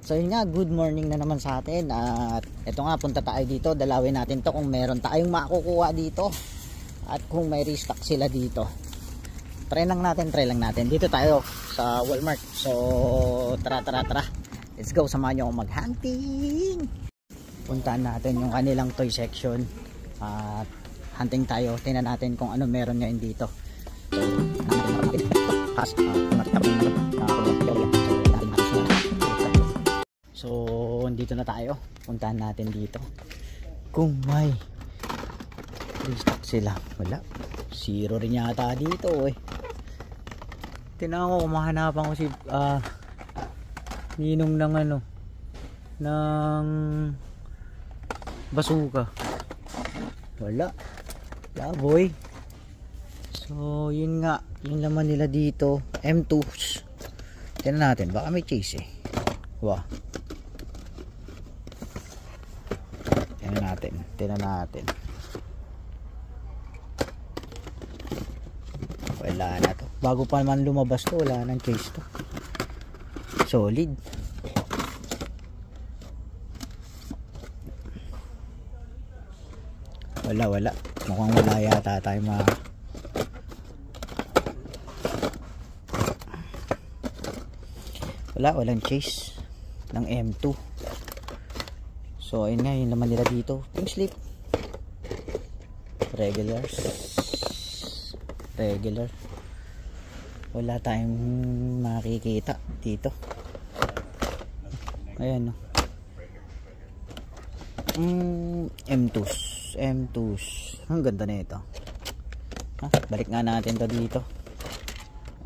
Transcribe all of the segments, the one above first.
So yun nga, good morning na naman sa atin. At eto nga, punta tayo dito. Dalawin natin to kung meron tayong makukuha dito. At kung may restock sila dito. Try lang natin. Dito tayo sa Walmart. So tara. Let's go, samahan nyo ako mag-hunting. Puntaan natin yung kanilang toy section. At hunting tayo. Tingnan natin kung ano meron ngayon dito. So dito na tayo. Puntahan natin dito kung may restock sila. Wala, zero rin yata dito eh. Tinanong ko kung mahanapan ko si ninong ng ano, ng basuka. Wala boy. So yun nga, yung laman nila dito M2s. Tingnan natin, baka may chase eh. Wow. Tingnan natin. Wala na to. Bago pa naman lumabas to, wala nang chase to. Solid. Wala. Mukhang wala yata tayo walang chase ng M2. So ayun nga, yun naman nila dito. Pink slip. Regular. Wala tayong makikita dito. Ayan no. M2s. Ang ganda na ito. Balik nga natin to dito.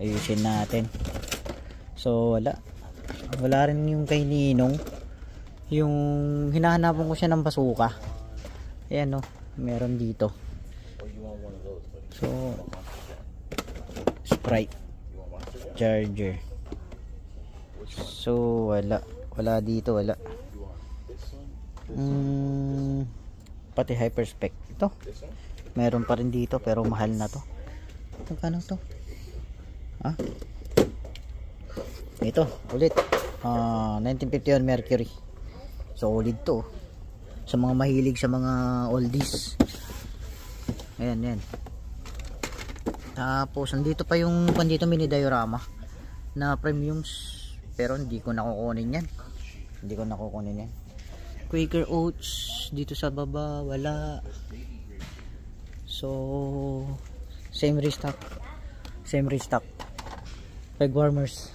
Ayusin natin. So wala rin yung kay Ninong. Yung hinahanapan ko siya ng basuka. Ayan no, meron dito. So Sprite charger. So wala dito, wala. Pati hyperspec ito. Meron pa rin dito pero mahal na to. Magkano to? Ito ulit. 1951 Mercury. Solid to. Sa mga mahilig sa mga oldies. Ayan. Tapos andito pa yung pandito mini diorama na premiums, pero hindi ko nakukunin yan. Quaker Oats dito sa baba, wala. So same restock. Peg warmers.